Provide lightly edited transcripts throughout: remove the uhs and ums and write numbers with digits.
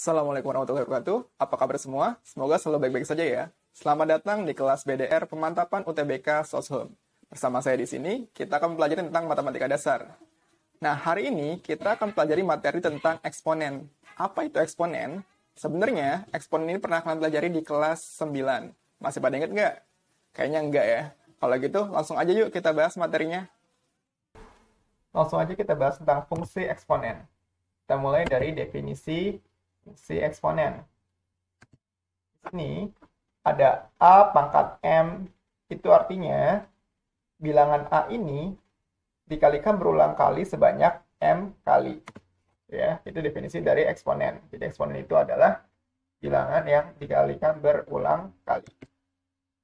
Assalamualaikum warahmatullahi wabarakatuh. Apa kabar semua? Semoga selalu baik-baik saja ya. Selamat datang di kelas BDR Pemantapan UTBK Soshum. Bersama saya di sini, kita akan mempelajari tentang matematika dasar. Nah, hari ini kita akan pelajari materi tentang eksponen. Apa itu eksponen? Sebenarnya, eksponen ini pernah kalian pelajari di kelas 9. Masih pada ingat nggak? Kayaknya enggak ya. Kalau gitu, langsung aja yuk kita bahas materinya. Langsung aja kita bahas tentang fungsi eksponen. Kita mulai dari definisi fungsi eksponen. Ini ada A pangkat M, itu artinya bilangan A ini dikalikan berulang kali sebanyak M kali. Ya, itu definisi dari eksponen. Jadi eksponen itu adalah bilangan yang dikalikan berulang kali.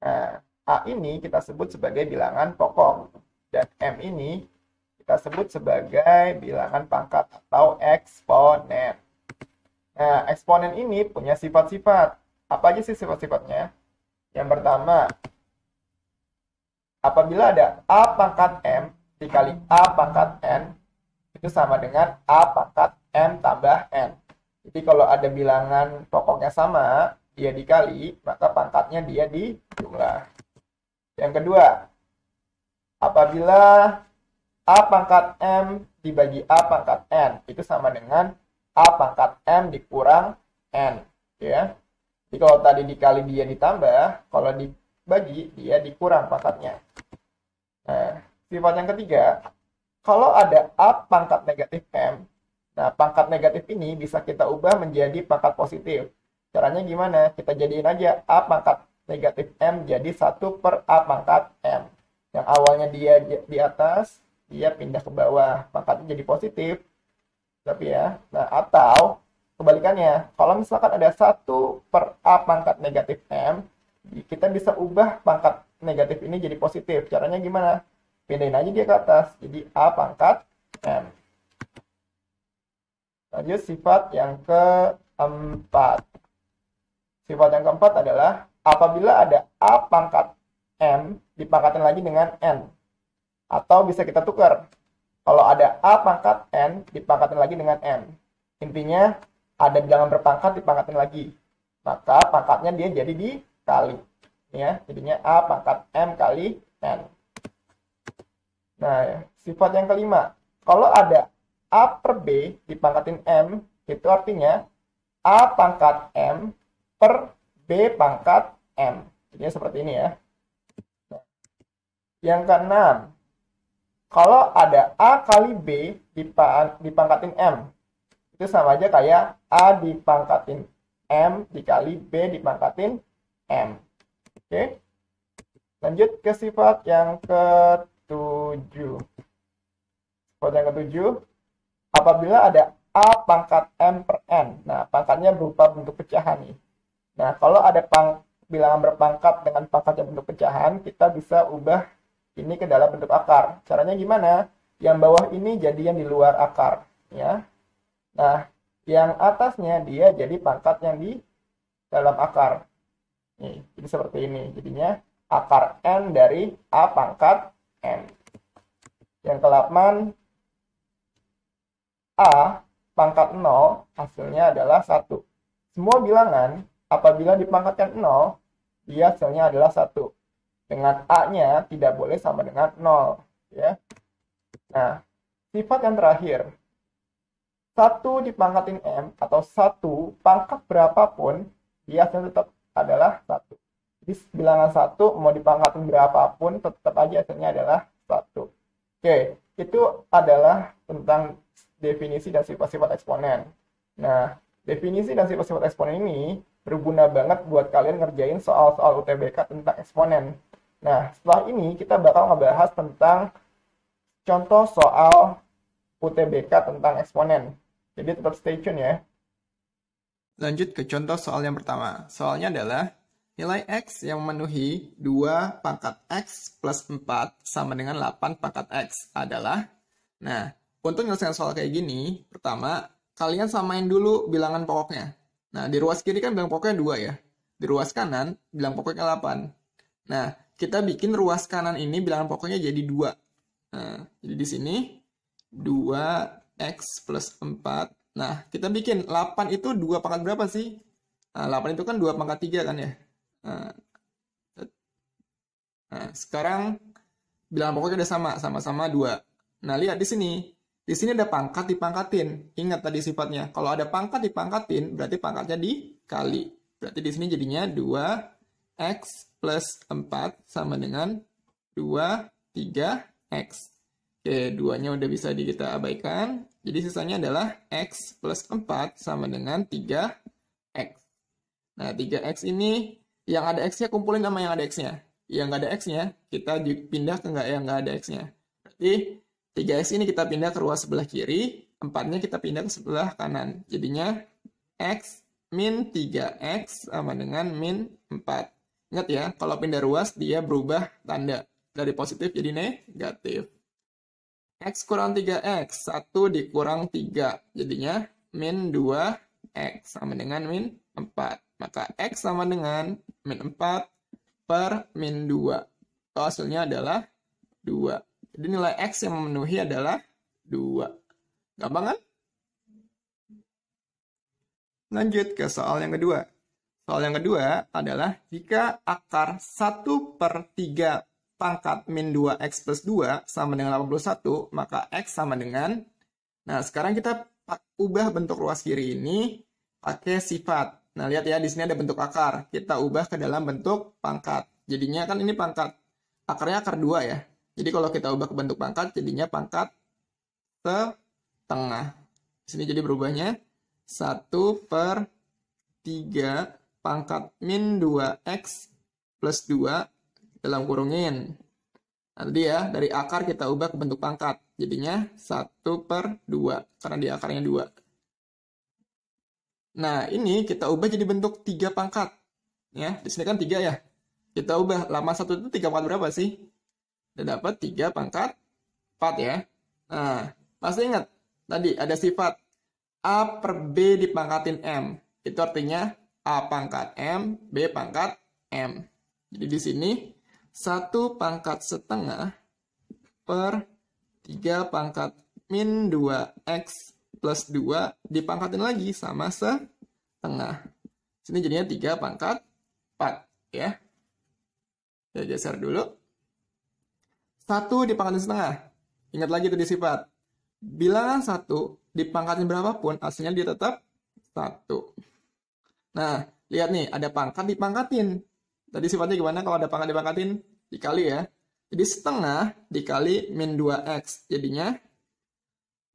Nah, A ini kita sebut sebagai bilangan pokok, dan M ini kita sebut sebagai bilangan pangkat atau eksponen. Nah, eksponen ini punya sifat-sifat. Apa aja sih sifat-sifatnya? Yang pertama, apabila ada A pangkat M dikali A pangkat N, itu sama dengan A pangkat M tambah N. Jadi kalau ada bilangan pokoknya sama, dia dikali, maka pangkatnya dia dijumlah. Yang kedua, apabila A pangkat M dibagi A pangkat N, itu sama dengan A pangkat M dikurang N. Ya. Jadi kalau tadi dikali dia ditambah, kalau dibagi dia dikurang pangkatnya. Nah, sifat yang ketiga, kalau ada A pangkat negatif M, nah pangkat negatif ini bisa kita ubah menjadi pangkat positif. Caranya gimana? Kita jadiin aja A pangkat negatif M jadi 1 per A pangkat M. Yang awalnya dia di atas, dia pindah ke bawah, pangkatnya jadi positif. Tapi ya, nah atau kebalikannya, kalau misalkan ada 1 per A pangkat negatif M, kita bisa ubah pangkat negatif ini jadi positif. Caranya gimana? Pindahin aja dia ke atas, jadi A pangkat M. Lanjut sifat yang keempat. Sifat yang keempat adalah apabila ada A pangkat M dipangkatin lagi dengan N. Atau bisa kita tukar. Kalau ada A pangkat N dipangkatin lagi dengan N. Intinya ada bilangan berpangkat dipangkatin lagi. Maka pangkatnya dia jadi dikali. Ya, jadinya A pangkat M kali N. Nah, sifat yang kelima. Kalau ada A per B dipangkatin M, itu artinya A pangkat M per B pangkat M. Jadinya seperti ini ya. Nah, yang keenam. Kalau ada A kali B dipangkatin M, itu sama aja kayak A dipangkatin M dikali B dipangkatin M. Oke. Lanjut ke sifat yang ketujuh. Sifat yang ketujuh, apabila ada A pangkat M per N. Nah, pangkatnya berupa bentuk pecahan nih. Nah, kalau ada bilangan berpangkat dengan pangkat yang bentuk pecahan, kita bisa ubah ini ke dalam bentuk akar. Caranya gimana? Yang bawah ini jadi yang di luar akar, ya. Nah, yang atasnya dia jadi pangkat yang di dalam akar. Nih, jadi seperti ini. Jadinya akar N dari A pangkat N. Yang ke-8, A pangkat 0 hasilnya adalah 1. Semua bilangan apabila dipangkatkan 0, dia hasilnya adalah 1. Dengan A-nya tidak boleh sama dengan 0. Ya. Nah, sifat yang terakhir. 1 dipangkatin M atau 1 pangkat berapapun, dia hasilnya tetap adalah 1. Jadi bilangan 1 mau dipangkatin berapapun, tetap aja hasilnya adalah 1. Oke, itu adalah tentang definisi dan sifat-sifat eksponen. Nah, definisi dan sifat-sifat eksponen ini berguna banget buat kalian ngerjain soal-soal UTBK tentang eksponen. Nah, setelah ini kita bakal ngebahas tentang contoh soal UTBK tentang eksponen. Jadi tetap stay tune ya. Lanjut ke contoh soal yang pertama. Soalnya adalah nilai X yang memenuhi 2 pangkat X plus 4 sama dengan 8 pangkat X adalah. Nah, untuk menyelesaikan soal kayak gini, pertama, kalian samain dulu bilangan pokoknya. Nah, di ruas kiri kan bilangan pokoknya 2 ya. Di ruas kanan, bilangan pokoknya 8. Nah, kita bikin ruas kanan ini bilangan pokoknya jadi 2. Nah, jadi di sini 2 X plus 4 Nah, kita bikin 8 itu 2 pangkat berapa sih? Nah, 8 itu kan 2 pangkat 3 kan ya? Nah, sekarang bilangan pokoknya udah sama-sama 2. Nah, lihat di sini. Di sini ada pangkat dipangkatin. Ingat tadi sifatnya. Kalau ada pangkat dipangkatin, berarti pangkatnya dikali. Berarti di sini jadinya 2x plus 4 sama dengan 2, 3x. Oke, 2-nya udah bisa kita abaikan. Jadi sisanya adalah x plus 4 sama dengan 3x. Nah, 3x ini yang ada x-nya kumpulin sama yang ada x-nya. Yang nggak ada x-nya, kita pindah ke yang nggak ada x-nya. Berarti 3x ini kita pindah ke ruas sebelah kiri, 4-nya kita pindah ke sebelah kanan. Jadinya x min 3x sama dengan min 4. Ingat ya, kalau pindah ruas dia berubah tanda. Dari positif jadi negatif. X kurang 3x, 1 dikurang 3. Jadinya min 2x sama dengan min 4. Maka x sama dengan min 4 per min 2. Atau hasilnya adalah 2. Jadi nilai x yang memenuhi adalah 2. Gampang kan? Lanjut ke soal yang kedua. Soal yang kedua adalah jika akar 1/3 pangkat min 2x plus 2 sama dengan 81, maka x sama dengan... Nah, sekarang kita ubah bentuk ruas kiri ini pakai sifat. Nah, lihat ya, di sini ada bentuk akar. Kita ubah ke dalam bentuk pangkat. Jadinya kan ini pangkat. Akarnya akar 2 ya. Jadi kalau kita ubah ke bentuk pangkat, jadinya pangkat setengah. Di sini jadi berubahnya 1/3 pangkat min 2x plus 2 dalam kurungin. Nah, tadi ya, dari akar kita ubah ke bentuk pangkat. Jadinya 1/2, karena di akarnya 2. Nah, ini kita ubah jadi bentuk 3 pangkat. Ya, di sini kan 3 ya. Kita ubah, lama 1 itu 3 pangkat berapa sih? Udah dapat 3 pangkat 4 ya. Nah, pasti ingat, tadi ada sifat A per B dipangkatin M. Itu artinya A pangkat M, B pangkat M. Jadi di sini 1 pangkat setengah per 3 pangkat min 2x plus 2 dipangkatin lagi sama setengah. Sini jadinya 3 pangkat 4 ya. Saya geser dulu. 1 dipangkatin setengah. Ingat lagi tadi sifat. Bilangan 1 dipangkatin berapapun hasilnya dia tetap 1. Nah, lihat nih ada pangkat dipangkatin. Tadi sifatnya gimana kalau ada pangkat dipangkatin? Dikali ya. Jadi setengah dikali min 2x. Jadinya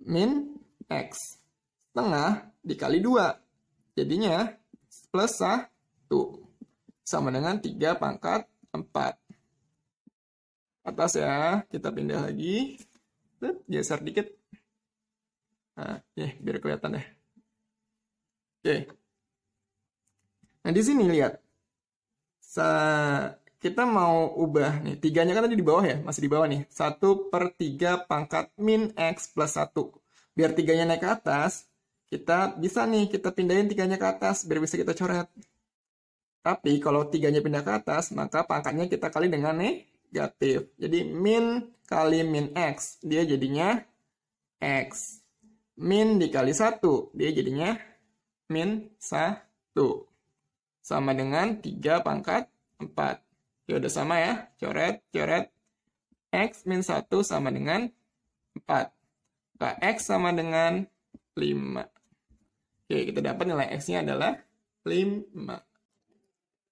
min x. Setengah dikali 2. Jadinya plus 1. Sama dengan 3 pangkat 4. Atas ya. Kita pindah lagi. Geser dikit. Nah, biar kelihatan deh. Oke. Nah, di sini lihat. Kita mau ubah nih, 3-nya kan tadi di bawah ya, masih di bawah nih. 1/3 pangkat min x plus 1. Biar 3-nya naik ke atas, kita bisa nih, kita pindahin 3-nya ke atas, biar bisa kita coret. Tapi kalau 3-nya pindah ke atas, maka pangkatnya kita kali dengan negatif. Jadi min kali min x, dia jadinya x. Min dikali 1, dia jadinya min 1. Sama dengan 3 pangkat 4. Ya udah sama ya. Coret, coret. X min 1 sama dengan 4. Maka X sama dengan 5. Oke, kita dapat nilai X-nya adalah 5.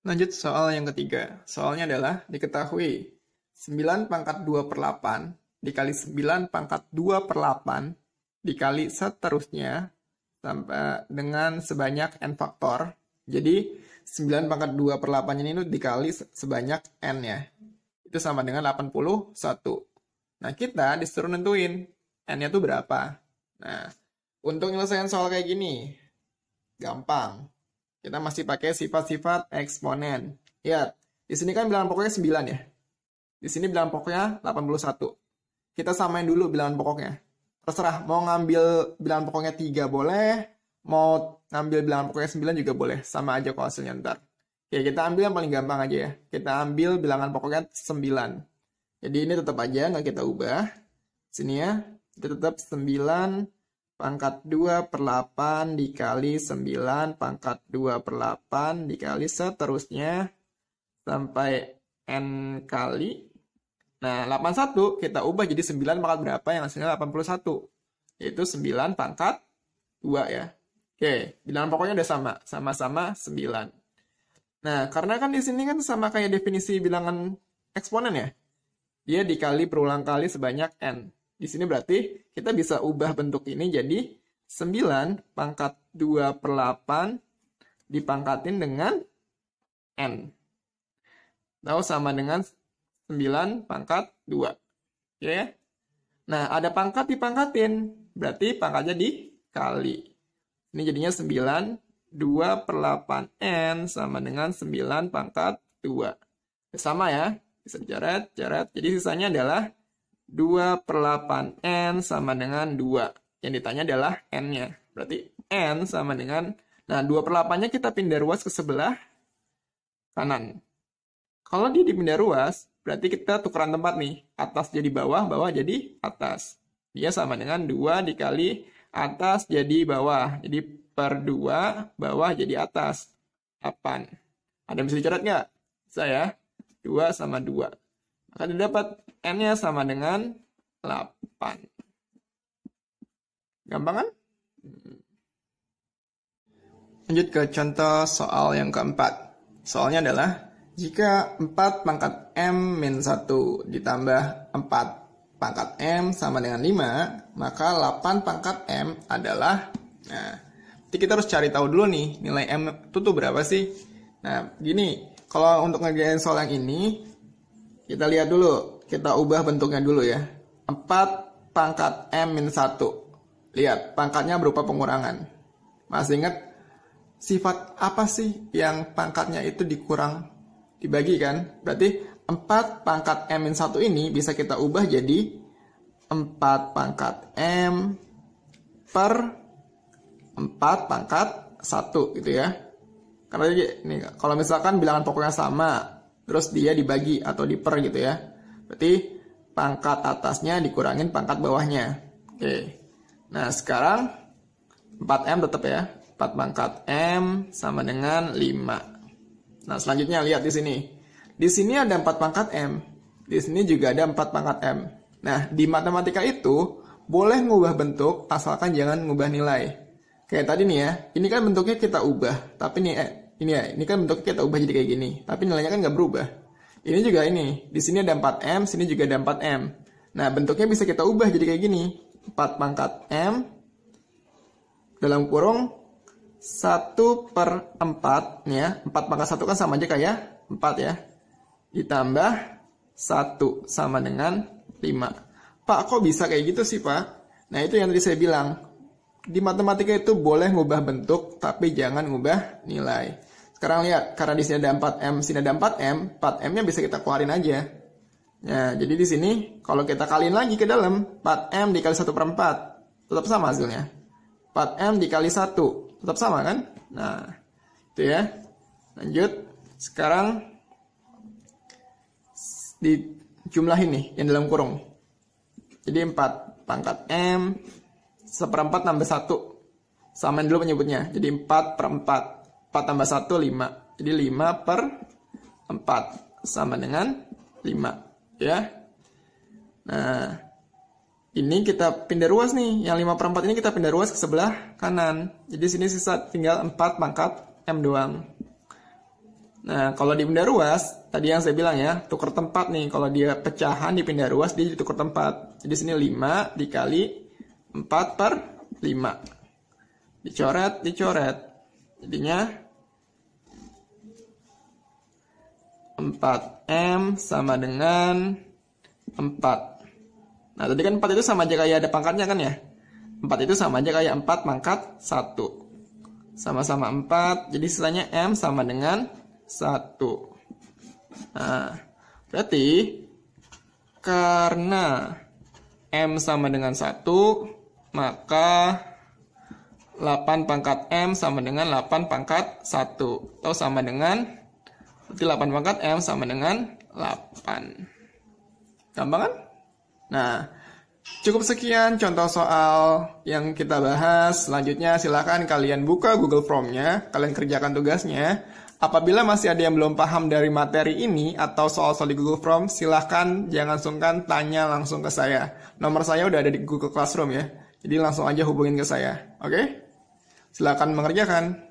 Lanjut soal yang ketiga. Soalnya adalah diketahui 9 pangkat 2/8 dikali 9 pangkat 2/8 dikali seterusnya sampai dengan sebanyak n faktor. Jadi 9 pangkat 2/8 ini dikali sebanyak n ya. Itu sama dengan 81. Nah, kita disuruh nentuin n-nya itu berapa. Nah, untuk menyelesaikan soal kayak gini, gampang. Kita masih pakai sifat-sifat eksponen. Lihat, di sini kan bilangan pokoknya 9 ya. Di sini bilangan pokoknya 81. Kita samain dulu bilangan pokoknya. Terserah, mau ngambil bilangan pokoknya 3 boleh, mau ngambil bilangan pokoknya 9 juga boleh. Sama aja kok hasilnya ntar. Oke, kita ambil yang paling gampang aja ya. Kita ambil bilangan pokoknya 9. Jadi ini tetap aja, nggak kita ubah. Sini ya, kita tetap 9 pangkat 2 per 8 dikali 9 pangkat 2 per 8 dikali seterusnya sampai n kali. Nah, 81 kita ubah jadi 9 pangkat berapa yang hasilnya 81. Yaitu 9 pangkat 2 ya. Oke, bilangan pokoknya udah sama. Sama-sama 9. Nah, karena kan di sini kan sama kayak definisi bilangan eksponen ya. Dia dikali berulang kali sebanyak n. Di sini berarti kita bisa ubah bentuk ini jadi 9 pangkat 2 per 8 dipangkatin dengan n. Tahu sama dengan 9 pangkat 2. Oke. Nah, ada pangkat dipangkatin. Berarti pangkatnya dikali. Ini jadinya 9, 2 per 8n sama dengan 9 pangkat 2. Sama ya. Bisa coret. Jadi sisanya adalah 2 per 8n sama dengan 2. Yang ditanya adalah n-nya. Berarti n sama dengan, nah 2 per 8-nya kita pindah ruas ke sebelah kanan. Kalau dia dipindah ruas, berarti kita tukeran tempat nih. Atas jadi bawah, bawah jadi atas. Dia sama dengan 2 dikali atas jadi bawah. Jadi per 2, bawah jadi atas. 8. Ada yang bisa dicoret nggak? Bisa ya. 2 sama 2. Maka didapat n-nya sama dengan 8. Gampang kan? Lanjut ke contoh soal yang keempat. Soalnya adalah jika 4 pangkat m min 1 ditambah 4 pangkat m sama dengan 5, maka 8 pangkat m adalah, nah, nanti kita harus cari tahu dulu nih, nilai m itu tuh berapa sih? Nah, gini, kalau untuk ngerjain soal yang ini, kita lihat dulu, kita ubah bentuknya dulu ya. 4 pangkat m min 1. Lihat, pangkatnya berupa pengurangan. Masih ingat sifat apa sih yang pangkatnya itu dibagi kan? Berarti 4 pangkat m min 1 ini bisa kita ubah jadi 4 pangkat m per 4 pangkat 1 gitu ya. Karena ini kalau misalkan bilangan pokoknya sama, terus dia dibagi atau diper gitu ya. Berarti pangkat atasnya dikurangin pangkat bawahnya. Oke. Nah, sekarang 4m tetap ya. 4 pangkat m sama dengan 5. Nah, selanjutnya lihat di sini. Di sini ada 4 pangkat m. Di sini juga ada 4 pangkat m. Nah, di matematika itu boleh ngubah bentuk asalkan jangan ngubah nilai. Kayak tadi nih ya. Ini kan bentuknya kita ubah. Tapi nih ini kan bentuknya kita ubah jadi kayak gini. Tapi nilainya kan nggak berubah. Ini juga ini. Di sini ada 4m, sini juga ada 4m. Nah, bentuknya bisa kita ubah jadi kayak gini. 4 pangkat m dalam kurung 1 per 4 ya. 4 pangkat 1 kan sama aja kayak 4 ya. Ditambah 1 sama dengan 5. Pak, kok bisa kayak gitu sih, Pak? Nah, itu yang tadi saya bilang. Di matematika itu boleh ngubah bentuk, tapi jangan ngubah nilai. Sekarang lihat, karena di sini ada 4M, sini ada 4M, 4M-nya bisa kita keluarin aja. Nah, jadi di sini, kalau kita kaliin lagi ke dalam, 4M dikali 1 per 4, tetap sama hasilnya. 4M dikali 1, tetap sama kan? Nah, itu ya. Lanjut, sekarang dijumlahin nih, yang dalam kurung. Jadi 4 pangkat M, 1/4 tambah 1. Samain dulu penyebutnya. Jadi 4 per 4. 4 tambah 1, 5. Jadi 5 per 4. Sama dengan 5. Ya. Nah, ini kita pindah ruas nih. Yang 5 per 4 ini kita pindah ruas ke sebelah kanan. Jadi sini sisa tinggal 4 pangkat M doang. Nah, kalau dipindah ruas, tadi yang saya bilang ya, tukar tempat nih. Kalau dia pecahan dipindah ruas, dia ditukar tempat. Jadi sini 5 dikali 4 per 5. Dicoret. Jadinya 4M sama dengan 4. Nah, tadi kan 4 itu sama aja kayak ada pangkatnya kan ya? 4 itu sama aja kayak 4 pangkat 1. Sama-sama 4, jadi sisanya M sama dengan 1. Nah, berarti karena M sama dengan 1, maka 8 pangkat M sama dengan 8 pangkat 1. Atau sama dengan, berarti 8 pangkat M sama dengan 8. Gampang kan? Nah, Cukup sekian contoh soal yang kita bahas. Selanjutnya silakan kalian buka Google Form-nya, kalian kerjakan tugasnya. Apabila masih ada yang belum paham dari materi ini atau soal-soal di Google Form, silakan jangan sungkan tanya langsung ke saya. Nomor saya udah ada di Google Classroom ya. Jadi langsung aja hubungin ke saya. Oke? Silakan mengerjakan.